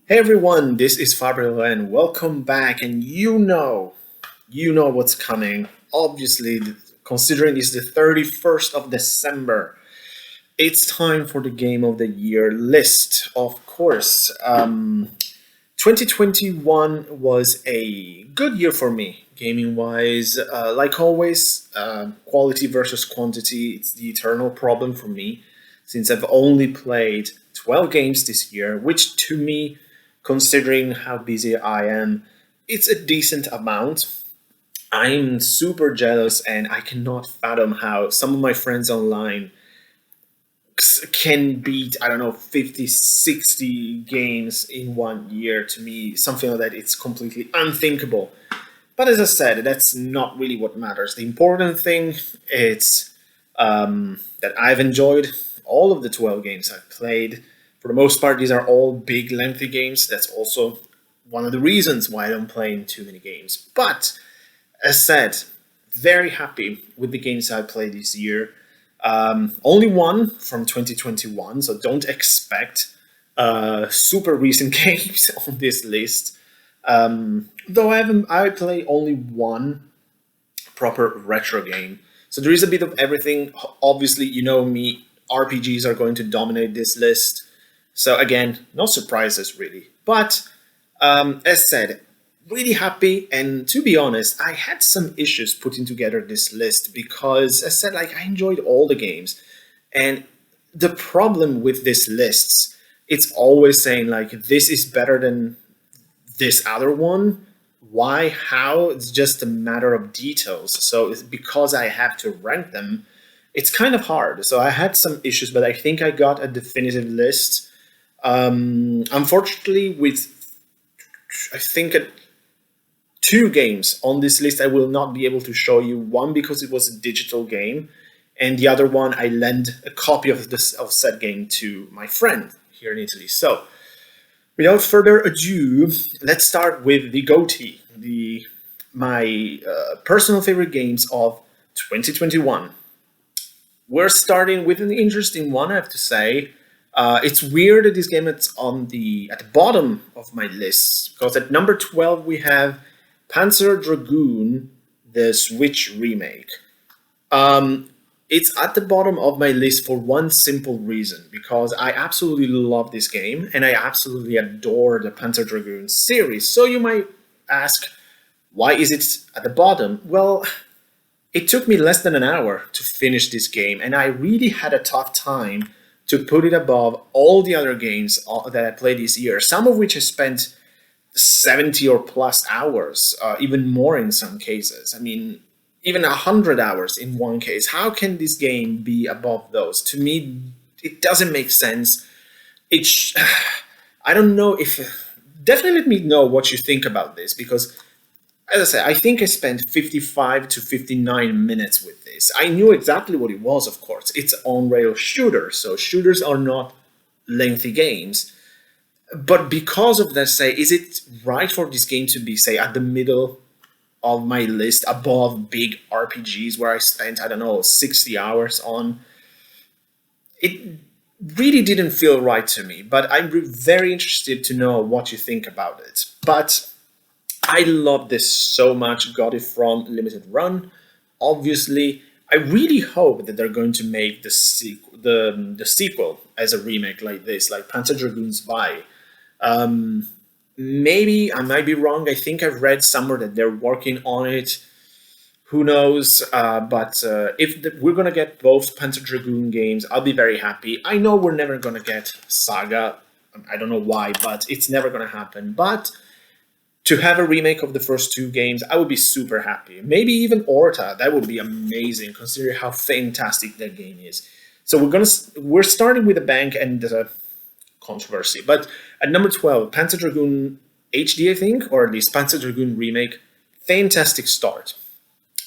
Hey everyone, this is Fabio and welcome back. And you know what's coming. Obviously, considering it's the 31st of December, it's time for the Game of the Year list. Of course, 2021 was a good year for me, gaming wise. Like always, quality versus quantity, it's the eternal problem for me, since I've only played 12 games this year, which to me, considering how busy I am, it's a decent amount. I'm super jealous and I cannot fathom how some of my friends online can beat, I don't know, 50, 60 games in 1 year. To me, something like that, it's completely unthinkable. But as I said, that's not really what matters. The important thing is that I've enjoyed all of the 12 games I've played. For the most part, these are all big, lengthy games. That's also one of the reasons why I don't play in too many games. But as said, very happy with the games I played this year. Only one from 2021, so don't expect super recent games on this list. Though I play only one proper retro game. So there is a bit of everything. Obviously, you know me, RPGs are going to dominate this list. So again, no surprises really. But as said, really happy. And to be honest, I had some issues putting together this list because, as said, like I enjoyed all the games. And the problem with these lists, it's always saying like this is better than this other one. Why? How? It's just a matter of details. So it's because I have to rank them, it's kind of hard. So I had some issues, but I think I got a definitive list. Unfortunately, with I think two games on this list, I will not be able to show you. One because it was a digital game, and the other one I lent a copy of said game to my friend here in Italy. So without further ado, let's start with the GOTY, the my personal favorite games of 2021. We're starting with an interesting one, I have to say. It's weird that this game is on the at the bottom of my list because at number 12 we have Panzer Dragoon, the Switch remake. Um, it's at the bottom of my list for one simple reason because I absolutely love this game and I absolutely adore the Panzer Dragoon series. So you might ask, why is it at the bottom? Well, it took me less than an hour to finish this game, and I really had a tough time to put it above all the other games that I played this year, some of which I spent 70 or plus hours, even more in some cases. I mean, even 100 hours in one case. How can this game be above those? To me, it doesn't make sense. It I don't know if. Definitely let me know what you think about this because, as I said, I think I spent 55 to 59 minutes with this. I knew exactly what it was, of course. It's on rail shooter, so shooters are not lengthy games. But because of that, say, is it right for this game to be, say, at the middle of my list above big RPGs where I spent, I don't know, 60 hours on? It really didn't feel right to me, but I'm very interested to know what you think about it. But I love this so much. Got it from Limited Run. Obviously, I really hope that they're going to make the sequel as a remake like this, like Panzer Dragoons Vi. Maybe I might be wrong. I think I've read somewhere that they're working on it. Who knows? But if we're gonna get both Panzer Dragoon games, I'll be very happy. I know we're never gonna get Saga. I don't know why, but it's never gonna happen. But to have a remake of the first two games, I would be super happy. Maybe even Orta, that would be amazing, considering how fantastic that game is. So we're starting with a bang, and there's a controversy. But at number 12, Panzer Dragoon HD, I think, or at least Panzer Dragoon Remake, fantastic start.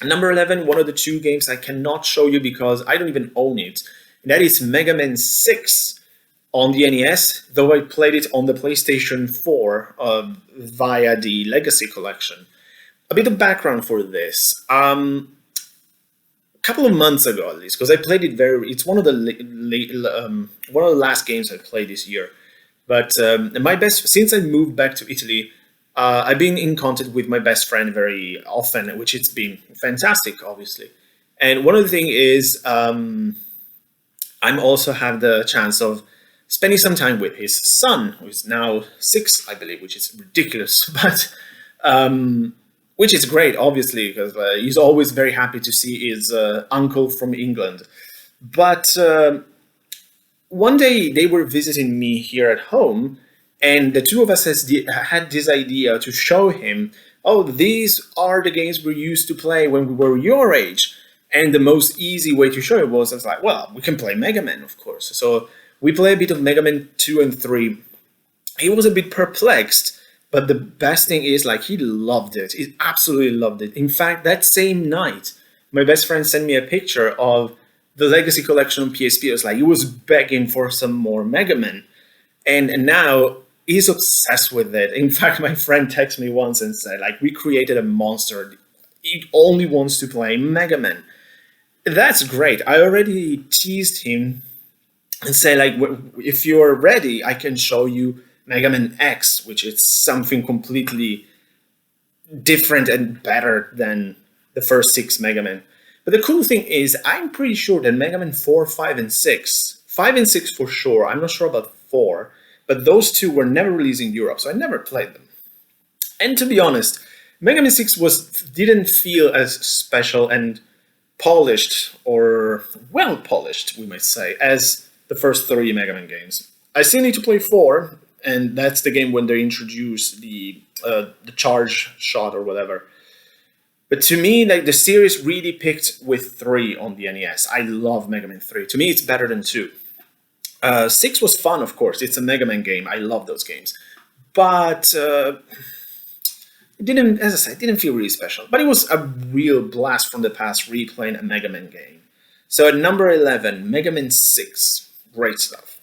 At number 11, one of the two games I cannot show you because I don't even own it, and that is Mega Man 6 on the NES, though I played it on the PlayStation 4 via the Legacy Collection. A bit of background for this. A couple of months ago, at least, because I played it very. It's one of the one of the last games I played this year. But my best, since I moved back to Italy, I've been in contact with my best friend very often, which it's been fantastic, obviously. And one of the things is I'm also have the chance of spending some time with his son, who is now 6, I believe, which is ridiculous, but which is great, obviously, because he's always very happy to see his uncle from England. But one day they were visiting me here at home, and the two of us had this idea to show him, oh, these are the games we used to play when we were your age. And the most easy way to show it was, I was like, well, we can play Mega Man, of course. So we play a bit of Mega Man 2 and 3. He was a bit perplexed, but the best thing is, like, he loved it. He absolutely loved it. In fact, that same night, my best friend sent me a picture of the Legacy Collection on PSP. It was like, he was begging for some more Mega Man. And now he's obsessed with it. In fact, my friend texted me once and said, like, we created a monster. He only wants to play Mega Man. That's great. I already teased him and say, like, if you're ready, I can show you Mega Man X, which is something completely different and better than the first 6 Mega Man. But the cool thing is, I'm pretty sure that Mega Man 4, 5, and 6, 5 and 6 for sure, I'm not sure about 4, but those two were never released in Europe, so I never played them. And to be honest, Mega Man 6 didn't feel as special and polished, or well polished, we might say, as the first 3 Mega Man games. I still need to play 4, and that's the game when they introduce the charge shot or whatever. But to me, like, the series really picked with 3 on the NES. I love Mega Man 3. To me, it's better than 2. 6 was fun, of course. It's a Mega Man game. I love those games. But it didn't, as I said, it didn't feel really special. But it was a real blast from the past replaying a Mega Man game. So at number 11, Mega Man 6. Great stuff.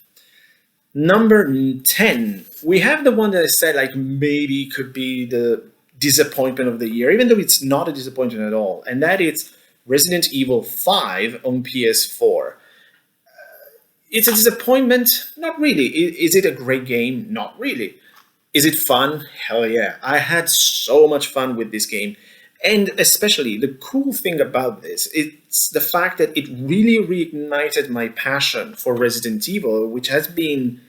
Number 10, we have the one that I said, like, maybe could be the disappointment of the year, even though it's not a disappointment at all. And that is Resident Evil 5 on PS4. It's a disappointment? Not really. Is it a great game? Not really. Is it fun? Hell yeah. I had so much fun with this game. And especially, the cool thing about this, it's the fact that it really reignited my passion for Resident Evil, which has been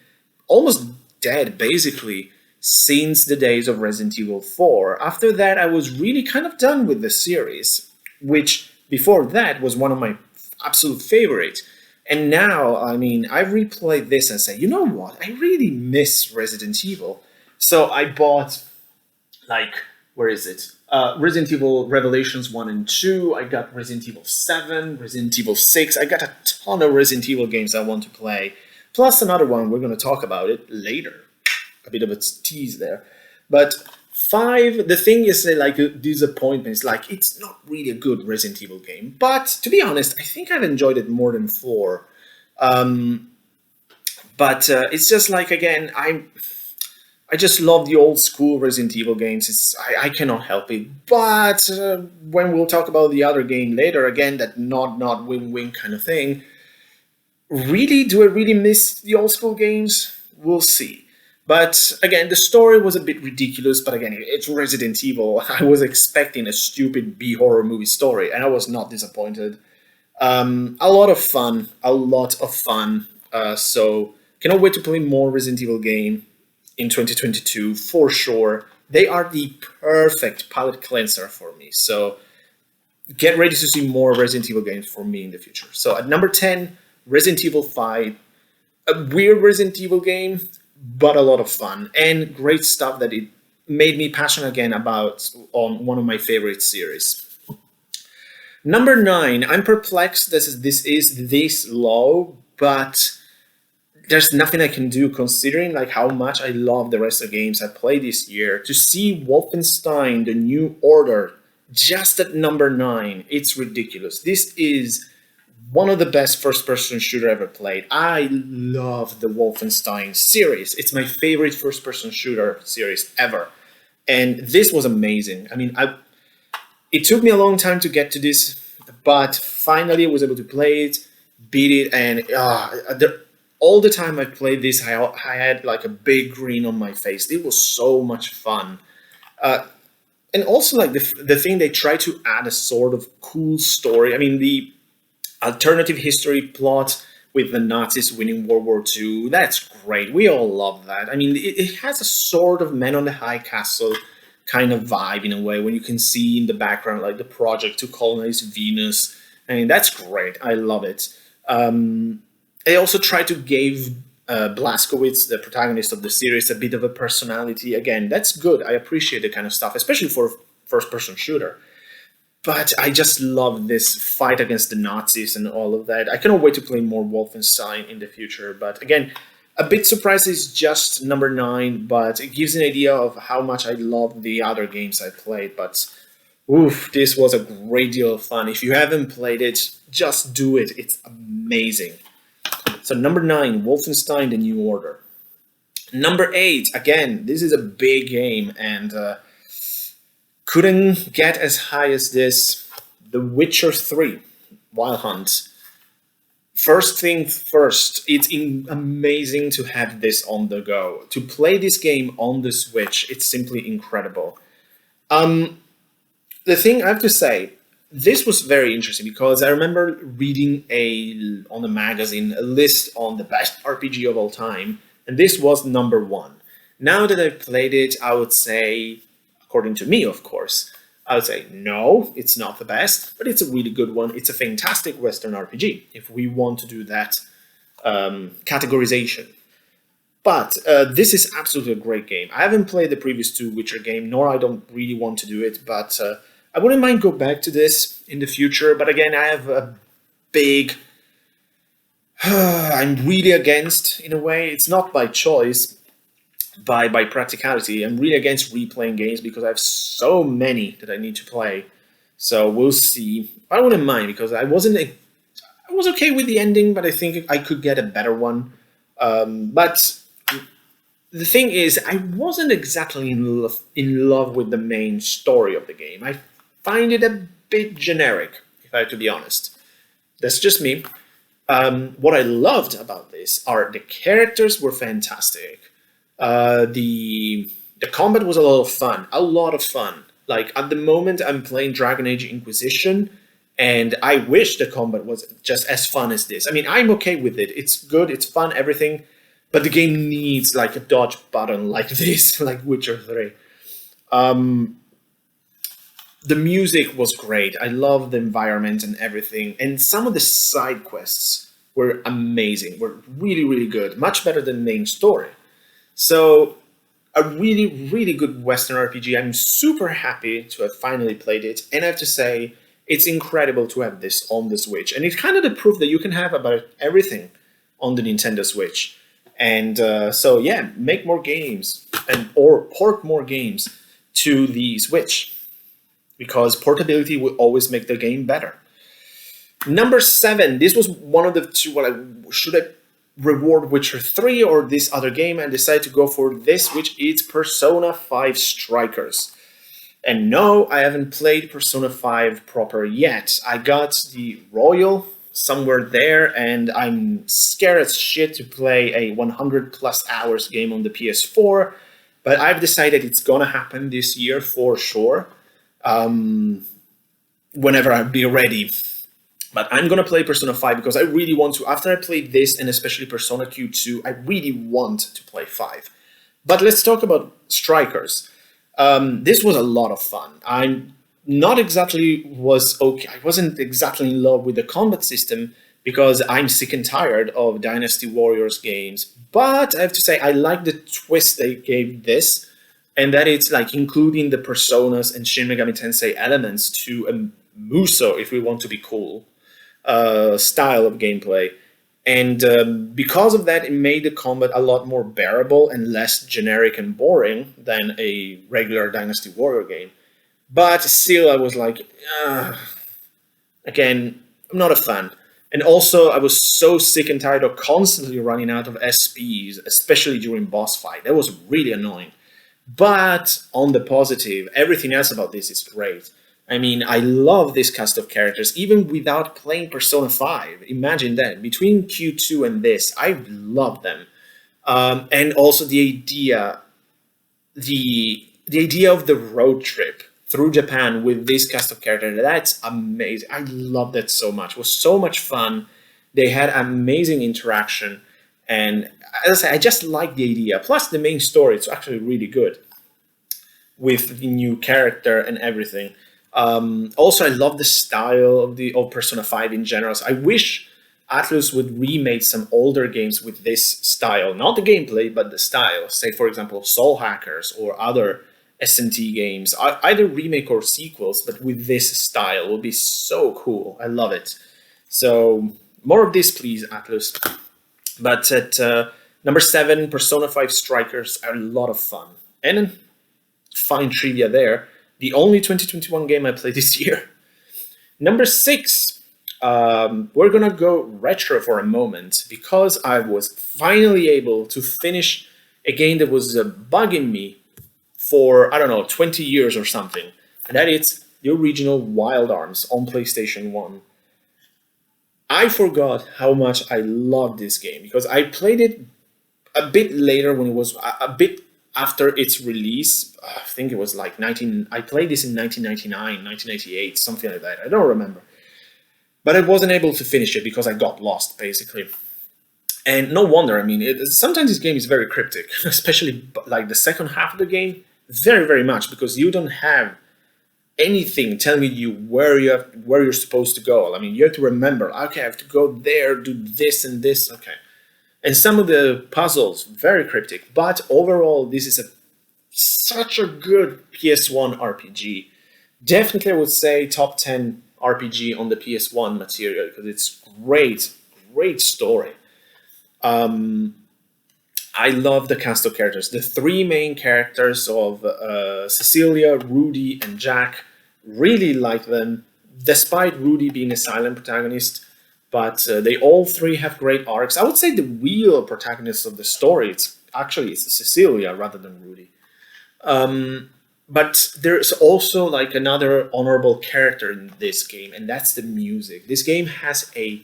almost dead, basically, since the days of Resident Evil 4. After that, I was really kind of done with the series, which before that was one of my absolute favorites. And now, I mean, I replayed this and say, you know what? I really miss Resident Evil. So I bought, like, where is it? Resident Evil Revelations 1 and 2. I got Resident Evil 7, Resident Evil 6. I got a ton of Resident Evil games I want to play. Plus another one, we're going to talk about it later. A bit of a tease there. But 5, the thing is, like, a disappointment. It's like, it's not really a good Resident Evil game. But to be honest, I think I've enjoyed it more than 4. But it's just like, again, I just love the old school Resident Evil games. I cannot help it. But when we'll talk about the other game later, again, that not win-win kind of thing, really, do I really miss the old school games? We'll see. But again, the story was a bit ridiculous, but again, it's Resident Evil. I was expecting a stupid B-horror movie story, and I was not disappointed. A lot of fun. So cannot wait to play more Resident Evil game in 2022, for sure. They are the perfect palate cleanser for me. So get ready to see more Resident Evil games for me in the future. So at number 10, Resident Evil 5. A weird Resident Evil game, but a lot of fun. And great stuff that it made me passionate again about on one of my favorite series. Number 9, I'm perplexed this is this low, but there's nothing I can do considering like how much I love the rest of the games I played this year. To see Wolfenstein the New Order just at number 9, it's ridiculous. This is one of the best first-person shooter ever played. I love the Wolfenstein series. It's my favorite first-person shooter series ever. And this was amazing. I mean, it took me a long time to get to this, but finally I was able to play it, beat it, and all the time I played this, I had like a big grin on my face. It was so much fun. And also like the thing they try to add a sort of cool story. I mean, the alternative history plot with the Nazis winning World War II, that's great. We all love that. I mean, it has a sort of Men on the High Castle kind of vibe in a way, when you can see in the background like the project to colonize Venus. I mean, that's great. I love it. They also try to give Blazkowicz, the protagonist of the series, a bit of a personality. Again, that's good. I appreciate the kind of stuff, especially for a first-person shooter. But I just love this fight against the Nazis and all of that. I cannot wait to play more Wolfenstein in the future. But again, a bit surprised it's just number 9, but it gives an idea of how much I love the other games I played. But oof, this was a great deal of fun. If you haven't played it, just do it. It's amazing. So number 9, Wolfenstein the New Order. Number 8, again, this is a big game, and couldn't get as high as this. The Witcher 3, Wild Hunt. First thing first, it's amazing to have this on the go. To play this game on the Switch, it's simply incredible. The thing I have to say, this was very interesting because I remember reading on a magazine a list on the best RPG of all time, and this was number 1. Now that I've played it, I would say, according to me, of course, I would say no, it's not the best, but it's a really good one. It's a fantastic Western RPG, if we want to do that categorization. But this is absolutely a great game. I haven't played the previous 2 Witcher game, nor I don't really want to do it, but I wouldn't mind go back to this in the future. But again, I have a big... I'm really against, in a way. It's not by choice, by practicality. I'm really against replaying games because I have so many that I need to play. So we'll see. I wouldn't mind because I was okay with the ending, but I think I could get a better one. But the thing is, I wasn't exactly in love with the main story of the game. I find it a bit generic, if I have to be honest. That's just me. What I loved about this are the characters were fantastic. The combat was a lot of fun. Like at the moment, I'm playing Dragon Age Inquisition, and I wish the combat was just as fun as this. I mean, I'm okay with it. It's good, it's fun, everything. But the game needs like a dodge button like this, like Witcher 3. The music was great. I love the environment and everything. And some of the side quests were amazing, were really, really good. Much better than the main story. So a really, really good Western RPG. I'm super happy to have finally played it. And I have to say, it's incredible to have this on the Switch. And it's kind of the proof that you can have about everything on the Nintendo Switch. And so yeah, make more games or port more games to the Switch, because portability will always make the game better. Number 7, this was one of the 2. Should I reward Witcher 3 or this other game? And decided to go for this, which is Persona 5 Strikers. And no, I haven't played Persona 5 proper yet. I got the Royal somewhere there, and I'm scared as shit to play a 100 plus hours game on the PS4, but I've decided it's gonna happen this year for sure, whenever I'll be ready. But I'm gonna play Persona 5 because I really want to. After I play this, and especially Persona Q2, I really want to play 5. But let's talk about Strikers. This was a lot of fun. I wasn't exactly in love with the combat system because I'm sick and tired of Dynasty Warriors games. But I have to say, I like the twist they gave this, and that it's like including the Personas and Shin Megami Tensei elements to a Muso, if we want to be cool, style of gameplay. And because of that, it made the combat a lot more bearable and less generic and boring than a regular Dynasty Warrior game. But still, I was like, again, I'm not a fan. And also, I was so sick and tired of constantly running out of SPs, especially during boss fight. That was really annoying. But on the positive, everything else about this is great. I mean, I love this cast of characters, even without playing Persona 5. Imagine that. Between Q2 and this, I love them. And also the idea of the road trip through Japan with this cast of characters, that's amazing. I love that so much. It was so much fun. They had amazing interaction. And as I say, I just like the idea. Plus, the main story, it's actually really good with the new character and everything. Also, I love the style of Persona 5 in general. So I wish Atlus would remake some older games with this style, not the gameplay, but the style. Say, for example, Soul Hackers or other SMT games, either remake or sequels, but with this style would be so cool. I love it. So more of this, please, Atlus. But at number 7, Persona 5 Strikers are a lot of fun. And fine trivia there. The only 2021 game I played this year. Number 6, we're gonna go retro for a moment because I was finally able to finish a game that was bugging me for, I don't know, 20 years or something. And that is the original Wild Arms on PlayStation 1. I forgot how much I loved this game because I played it a bit later when it was a bit after its release. I think it was like I played this in 1999, 1998, something like that. I don't remember. But I wasn't able to finish it because I got lost, basically. And no wonder, I mean, sometimes this game is very cryptic, especially like the second half of the game, very, very much, because you don't have anything telling you where you're supposed to go. I mean, you have to remember, okay, I have to go there, do this and this, okay. And some of the puzzles, very cryptic, but overall, this is such a good PS1 RPG. Definitely, I would say top 10 RPG on the PS1 material, because it's great story. I love the cast of characters. The 3 main characters of Cecilia, Rudy, and Jack, really like them, despite Rudy being a silent protagonist. But they all 3 have great arcs. I would say the real protagonist of the story, it's Cecilia rather than Rudy. But there's also like another honorable character in this game, and that's the music. This game has a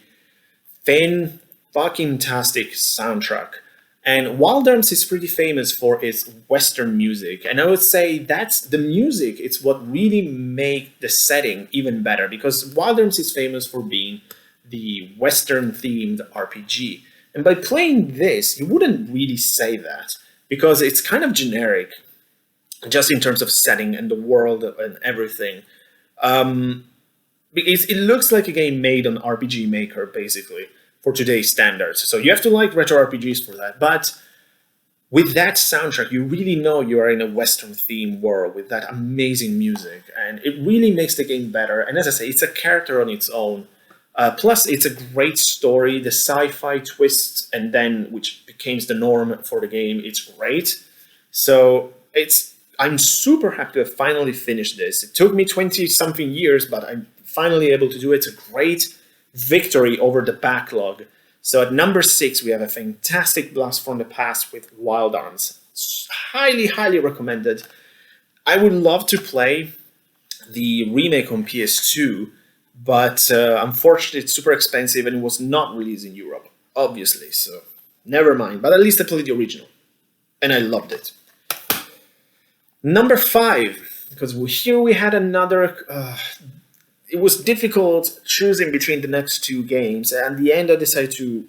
fan-fucking-tastic soundtrack. And Wild Arms is pretty famous for its Western music. And I would say that's the music, it's what really make the setting even better. Because Wild Arms is famous for being the Western-themed RPG. And by playing this, you wouldn't really say that. Because it's kind of generic, just in terms of setting and the world and everything. It looks like a game made on RPG Maker, basically, for today's standards. So you have to like retro RPGs for that. But with that soundtrack, you really know you are in a Western-themed world with that amazing music. And it really makes the game better. And as I say, it's a character on its own. Plus, it's a great story. The sci-fi twist, and then which became the norm for the game, it's great. So I'm super happy to have finally finished this. It took me 20-something years, but I'm finally able to do it. It's a great victory over the backlog. So at number 6, we have a fantastic blast from the past with Wild Arms. It's highly recommended. I would love to play the remake on PS2, but unfortunately it's super expensive and it was not released in Europe, obviously, so never mind. But at least I played the original, and I loved it. Number 5, because here we had another... it was difficult choosing between the next 2 games, and in the end I decided to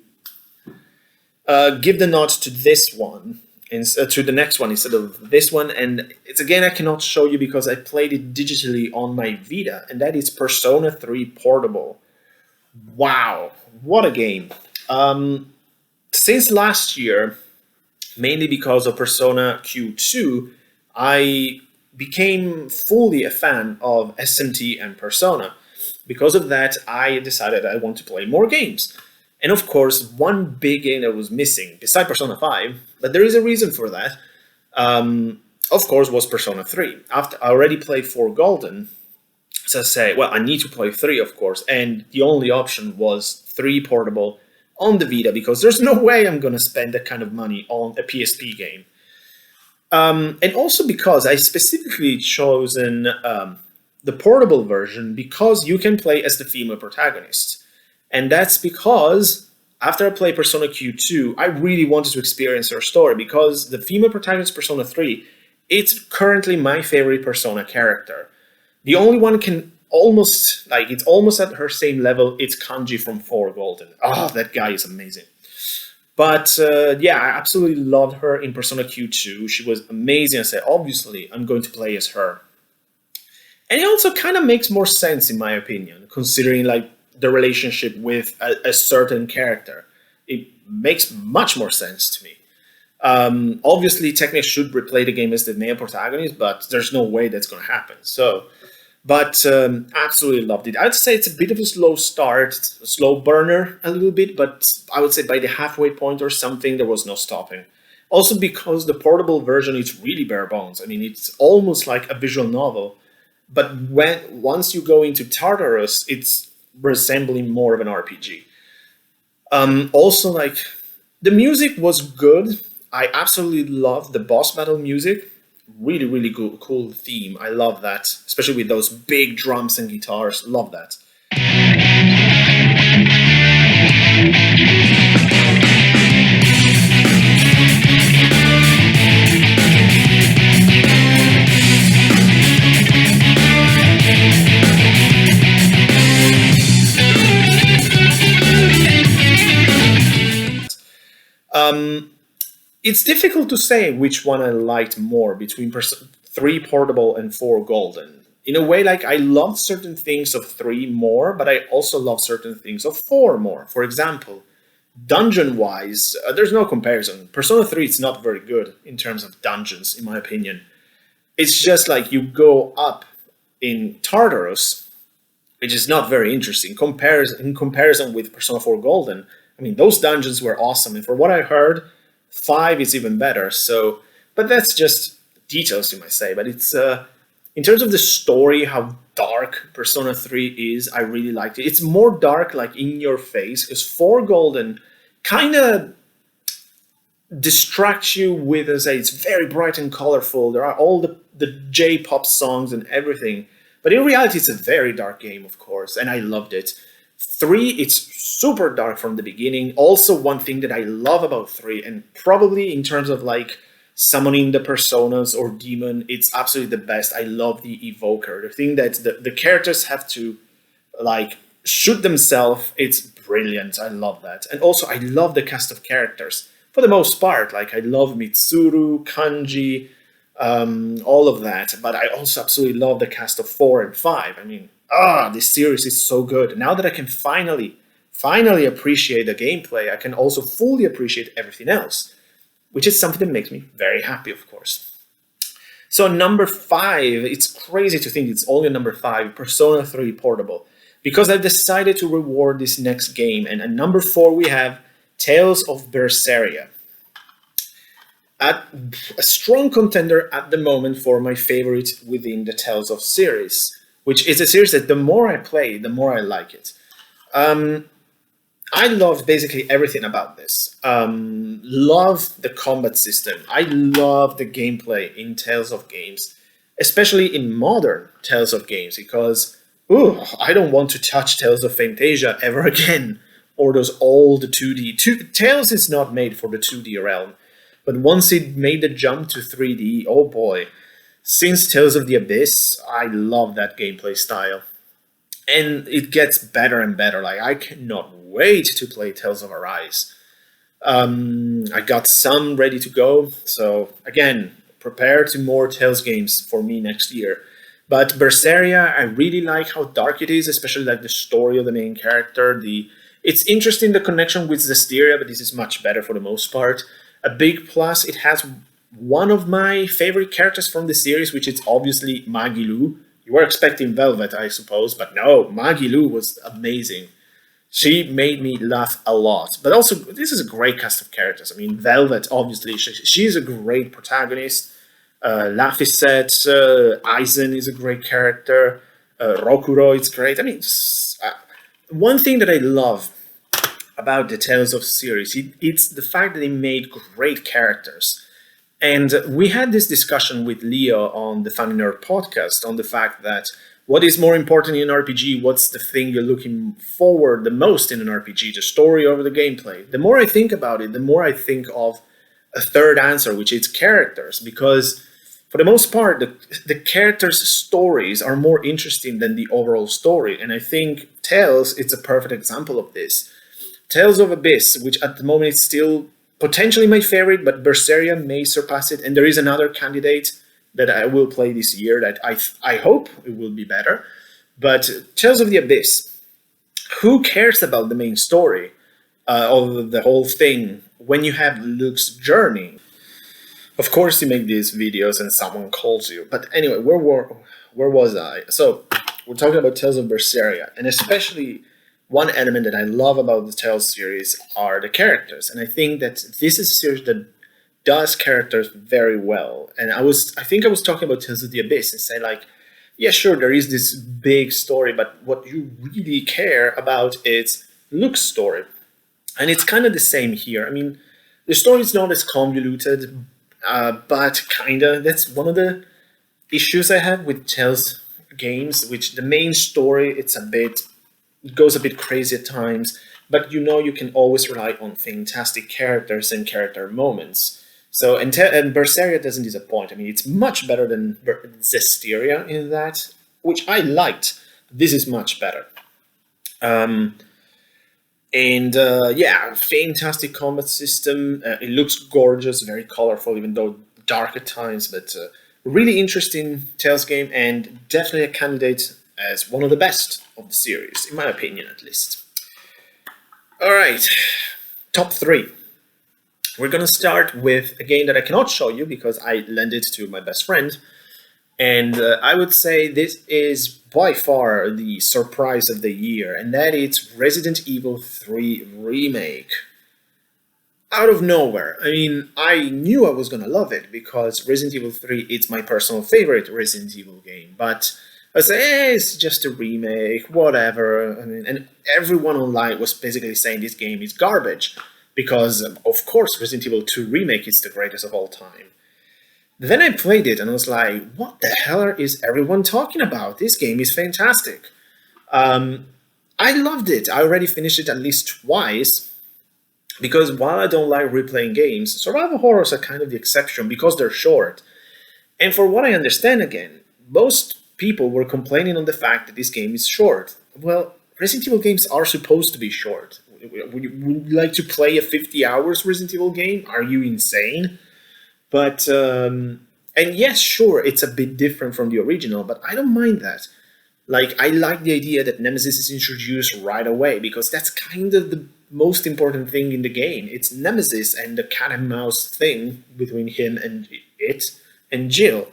give the nod to this one, to the next one instead of this one, and it's again I cannot show you because I played it digitally on my Vita, and that is Persona 3 Portable. Wow, what a game. Since last year, mainly because of Persona Q2, I became fully a fan of SMT and Persona. Because of that, I decided I want to play more games. And of course, one big game that was missing, besides Persona 5, but there is a reason for that, of course, was Persona 3. After I already played 4 Golden, so I say, well, I need to play 3, of course, and the only option was 3 Portable on the Vita, because there's no way I'm going to spend that kind of money on a PSP game. And also because I specifically chosen the portable version because you can play as the female protagonist. And that's because after I played Persona Q2, I really wanted to experience her story because the female protagonist Persona 3, it's currently my favorite Persona character. The only one can almost, like, it's almost at her same level, it's Kanji from 4 Golden. Ah, that guy is amazing. But yeah, I absolutely loved her in Persona Q2. She was amazing. I said, obviously, I'm going to play as her. And it also kind of makes more sense, in my opinion, considering like the relationship with a certain character. It makes much more sense to me. Obviously, technically should replay the game as the male protagonist, but there's no way that's going to happen. So, but absolutely loved it. I'd say it's a bit of a slow start, a slow burner a little bit, but I would say by the halfway point or something, there was no stopping. Also because the portable version is really bare bones. I mean, it's almost like a visual novel, but once you go into Tartarus, it's resembling more of an RPG. Also, like the music was good. I absolutely love the boss battle music. Really, really good, cool theme. I love that, especially with those big drums and guitars. Love that. It's difficult to say which one I liked more between 3 portable and 4 golden. In a way, like I loved certain things of 3 more, but I also love certain things of 4 more. For example, dungeon wise, there's no comparison. Persona 3 is not very good in terms of dungeons, in my opinion. It's just like you go up in Tartarus, which is not very interesting. In comparison with Persona 4 Golden, I mean, those dungeons were awesome. And for what I heard, 5 is even better. So, but that's just details, you might say. But it's in terms of the story, how dark Persona 3 is, I really liked it. It's more dark, like in your face, because 4 Golden kind of distracts you with, as I say, it's very bright and colorful. There are all the J-pop songs and everything. But in reality, it's a very dark game, of course, and I loved it. 3, it's super dark from the beginning. Also, one thing that I love about 3, and probably in terms of like summoning the personas or demon, it's absolutely the best. I love the evoker. The thing that the characters have to like shoot themselves, it's brilliant. I love that. And also, I love the cast of characters. For the most part, like I love Mitsuru, Kanji, all of that. But I also absolutely love the cast of 4 and 5. I mean, this series is so good. Now that I can finally appreciate the gameplay, I can also fully appreciate everything else, which is something that makes me very happy, of course. So number 5, it's crazy to think it's only number 5, Persona 3 Portable, because I've decided to reward this next game. And at number 4, we have Tales of Berseria. A strong contender at the moment for my favorite within the Tales of series, which is a series that the more I play, the more I like it. I love basically everything about this. Love the combat system. I love the gameplay in Tales of games, especially in modern Tales of games, because I don't want to touch Tales of Fantasia ever again, or those old 2D. Tales is not made for the 2D realm, but once it made the jump to 3D, oh boy. Since Tales of the Abyss, I love that gameplay style. And it gets better and better. Like, I cannot wait to play Tales of Arise. I got some ready to go. So, again, prepare to more Tales games for me next year. But Berseria, I really like how dark it is, especially like the story of the main character. It's interesting, the connection with Zestiria, but this is much better for the most part. A big plus, it has one of my favorite characters from the series, which is obviously Magilu. You were expecting Velvet, I suppose, but no, Magilu was amazing. She made me laugh a lot. But also, this is a great cast of characters. I mean, Velvet, obviously, she's a great protagonist. Laphicet, Aizen is a great character. Rokuro is great. I mean, one thing that I love about the Tales of series, it's the fact that they made great characters. And we had this discussion with Leo on the Funny Nerd podcast on the fact that What is more important in an RPG? What's the thing you're looking forward the most in an RPG? The story or the gameplay? The more I think about it, the more I think of a third answer, which is characters, because for the most part, the characters' stories are more interesting than the overall story. And I think Tales, it's a perfect example of this. Tales of Abyss, which at the moment is still potentially my favorite, but Berseria may surpass it. And there is another candidate that I will play this year that I hope it will be better. But Tales of the Abyss, who cares about the main story of the whole thing when you have Luke's journey? Of course, you make these videos and someone calls you. But anyway, where was I? So we're talking about Tales of Berseria, and especially one element that I love about the Tales series are the characters. And I think that this is a series that does characters very well. And I think I was talking about Tales of the Abyss and say like, yeah, sure, there is this big story, but what you really care about is Luke's story. And it's kind of the same here. I mean, the story is not as convoluted, but kinda. That's one of the issues I have with Tales games, which the main story, it goes a bit crazy at times, but you can always rely on fantastic characters and character moments. So, and Berseria doesn't disappoint. I mean, it's much better than Zestiria in that, which I liked. This is much better. Yeah, fantastic combat system. It looks gorgeous, very colorful, even though dark at times, but really interesting Tales game, and definitely a candidate as one of the best of the series, in my opinion at least. Alright, top 3. We're gonna start with a game that I cannot show you because I lent it to my best friend, and I would say this is by far the surprise of the year, and that is Resident Evil 3 Remake. Out of nowhere. I mean, I knew I was gonna love it because Resident Evil 3 is my personal favorite Resident Evil game, but I say, hey, it's just a remake, whatever. I mean, and everyone online was basically saying this game is garbage because, of course, Resident Evil 2 Remake is the greatest of all time. Then I played it and I was like, what the hell is everyone talking about? This game is fantastic. I loved it. I already finished it at least twice because while I don't like replaying games, survival horrors are kind of the exception because they're short. And for what I understand again, most people were complaining on the fact that this game is short. Well, Resident Evil games are supposed to be short. Would you like to play a 50 hours Resident Evil game? Are you insane? But, and yes, sure, it's a bit different from the original, but I don't mind that. Like, I like the idea that Nemesis is introduced right away, because that's kind of the most important thing in the game. It's Nemesis and the cat and mouse thing between him and it and Jill.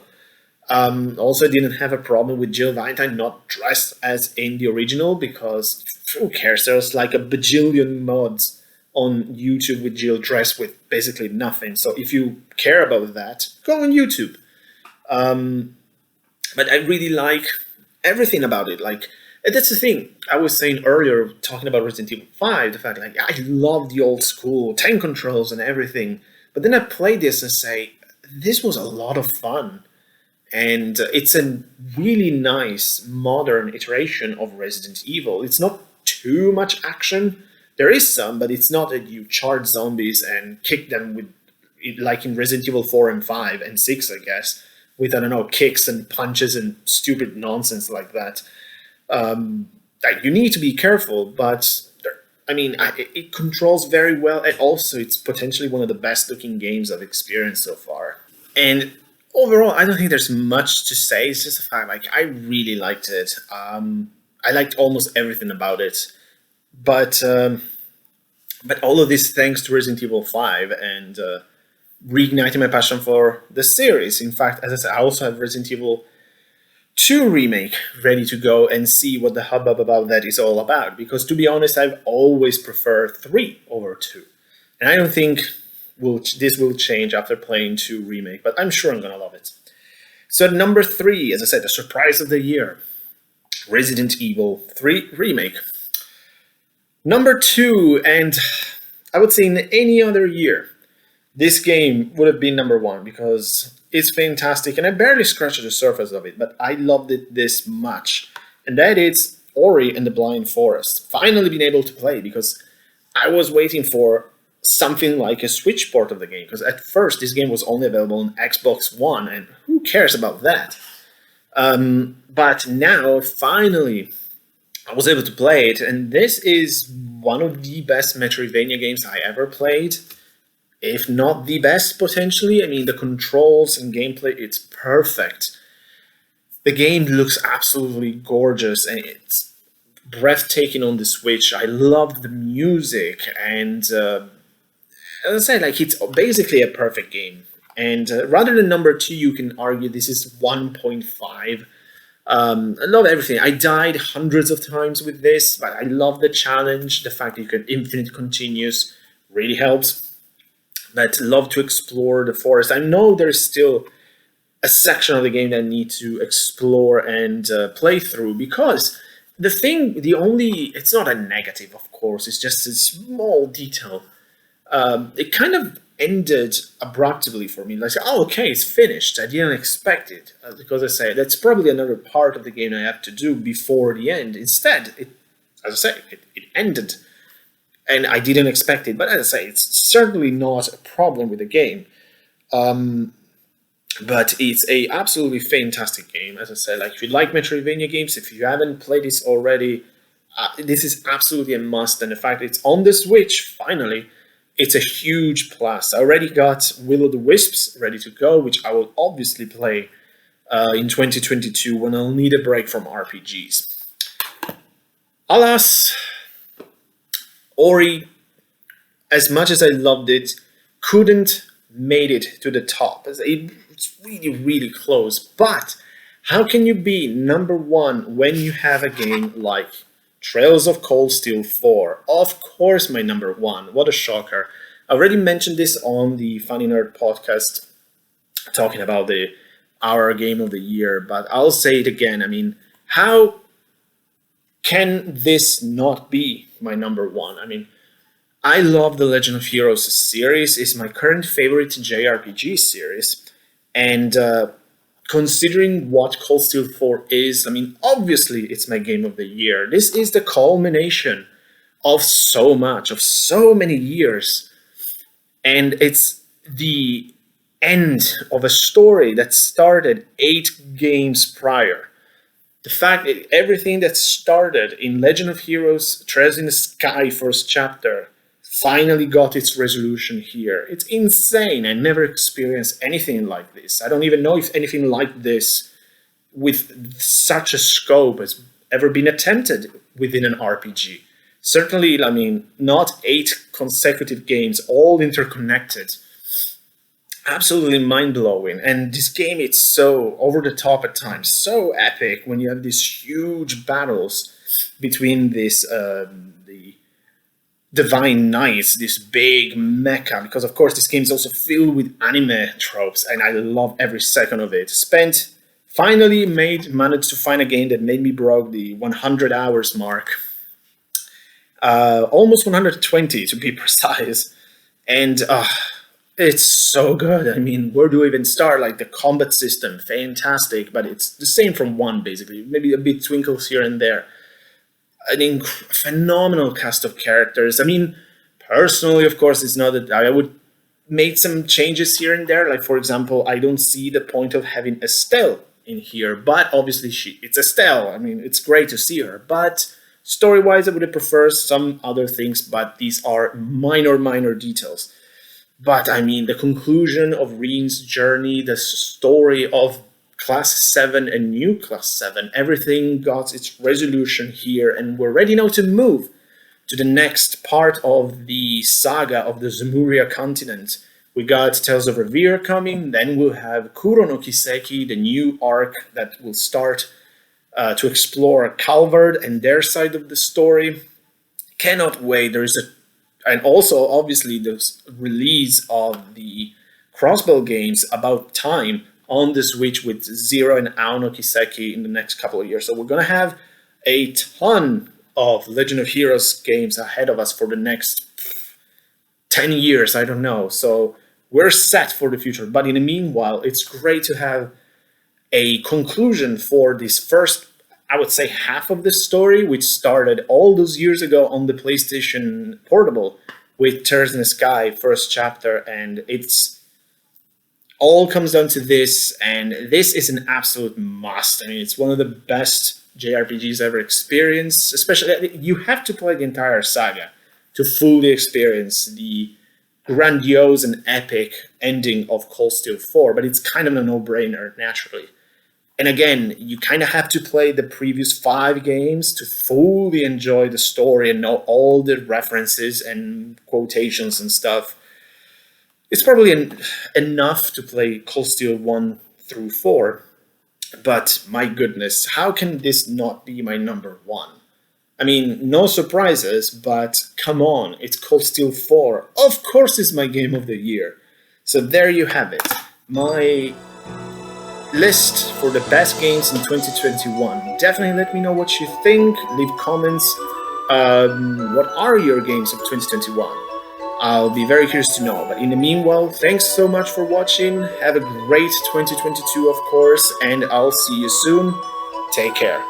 Also, I didn't have a problem with Jill Valentine not dressed as in the original, because who cares? There's like a bajillion mods on YouTube with Jill dressed with basically nothing. So if you care about that, go on YouTube. But I really like everything about it. Like, and that's the thing I was saying earlier, talking about Resident Evil 5, the fact like I love the old school tank controls and everything. But then I played this and say, this was a lot of fun. And it's a really nice modern iteration of Resident Evil. It's not too much action. There is some, but it's not that you charge zombies and kick them with, like in Resident Evil 4 and 5 and 6, I guess, with, I don't know, kicks and punches and stupid nonsense like that. You need to be careful, but I mean, it controls very well, and also it's potentially one of the best looking games I've experienced so far. And overall, I don't think there's much to say. It's just a fact, like, I really liked it. I liked almost everything about it. But all of this thanks to Resident Evil 5 and reigniting my passion for the series. In fact, as I said, I also have Resident Evil 2 Remake ready to go and see what the hubbub about that is all about. Because to be honest, I've always preferred 3 over 2. And I don't think this will change after playing 2 Remake, but I'm sure I'm going to love it. So at number 3, as I said, the surprise of the year, Resident Evil 3 Remake. Number 2, and I would say in any other year, this game would have been number one because it's fantastic, and I barely scratched the surface of it, but I loved it this much. And that is Ori and the Blind Forest. Finally been able to play because I was waiting for something like a Switch port of the game, because at first this game was only available on Xbox One, and who cares about that? But now, finally, I was able to play it, and this is one of the best Metroidvania games I ever played, if not the best, potentially. I mean, the controls and gameplay, it's perfect. The game looks absolutely gorgeous, and it's breathtaking on the Switch. I love the music, and as I said, like, it's basically a perfect game. And rather than number two, you can argue this is 1.5. I love everything. I died hundreds of times with this, but I love the challenge. The fact that you can infinite continues really helps. But love to explore the forest. I know there's still a section of the game that I need to explore and play through, because it's not a negative, of course, it's just a small detail. It kind of ended abruptly for me. Like, oh, okay, it's finished. I didn't expect it. Because I say, that's probably another part of the game I have to do before the end. Instead, as I say, it ended. And I didn't expect it. But as I say, it's certainly not a problem with the game. But it's a absolutely fantastic game. As I said, like, if you like Metroidvania games, if you haven't played this already, this is absolutely a must. And the fact that it's on the Switch, finally, it's a huge plus. I already got Will o' the Wisps ready to go, which I will obviously play in 2022 when I'll need a break from RPGs. Alas, Ori, as much as I loved it, couldn't made it to the top. It's really, really close. But how can you be number one when you have a game like Trails of Cold Steel 4? Of course, my number one. What a shocker. I already mentioned this on the Funny Nerd podcast, talking about our game of the year, but I'll say it again. I mean, how can this not be my number one? I mean, I love the Legend of Heroes series. It's my current favorite JRPG series. And considering what Cold Steel 4 is, I mean, obviously it's my game of the year. This is the culmination of so much, of so many years. And it's the end of a story that started 8 games prior. The fact that everything that started in Legend of Heroes, Trails in the Sky first chapter, finally got its resolution here. It's insane. I never experienced anything like this. I don't even know if anything like this with such a scope has ever been attempted within an RPG. Certainly, I mean, not 8 consecutive games, all interconnected. Absolutely mind-blowing. And this game, it's so over the top at times, so epic when you have these huge battles between the Divine Knights, this big mecha, because of course this game is also filled with anime tropes, and I love every second of it. Managed to find a game that made me broke the 100 hours mark. Almost 120 to be precise. And it's so good. I mean, where do I even start? Like, the combat system, fantastic, but it's the same from 1, basically. Maybe a bit twinkles here and there. An phenomenal cast of characters. I mean, personally, of course, it's not that I would make some changes here and there. Like, for example, I don't see the point of having Estelle in here, but obviously it's Estelle. I mean, it's great to see her, but story-wise, I would have preferred some other things, but these are minor details. But I mean, the conclusion of Reen's journey, the story of Class 7 and New Class 7, everything got its resolution here, and we're ready now to move to the next part of the saga of the Zemuria continent. We got Tales of Revere coming, then we'll have Kuro no Kiseki, the new arc that will start to explore Calvard and their side of the story. Cannot wait. And also, obviously, the release of the Crossbell games About Time on the Switch with Zero and Ao no Kiseki in the next couple of years. So we're going to have a ton of Legend of Heroes games ahead of us for the next 10 years, I don't know. So we're set for the future. But in the meanwhile, it's great to have a conclusion for this first, I would say, half of the story, which started all those years ago on the PlayStation Portable with Tears in the Sky, first chapter, and it's all comes down to this, and this is an absolute must. I mean, it's one of the best JRPGs ever experienced. Especially, you have to play the entire saga to fully experience the grandiose and epic ending of Cold Steel 4, but it's kind of a no-brainer, naturally. And again, you kind of have to play the previous 5 games to fully enjoy the story and know all the references and quotations and stuff. It's probably enough to play Cold Steel 1 through 4, but my goodness, how can this not be my number 1? I mean, no surprises, but come on, it's Cold Steel 4. Of course it's my game of the year. So there you have it. My list for the best games in 2021. Definitely let me know what you think. Leave comments. What are your games of 2021? I'll be very curious to know. But in the meanwhile, thanks so much for watching. Have a great 2022, of course, and I'll see you soon. Take care.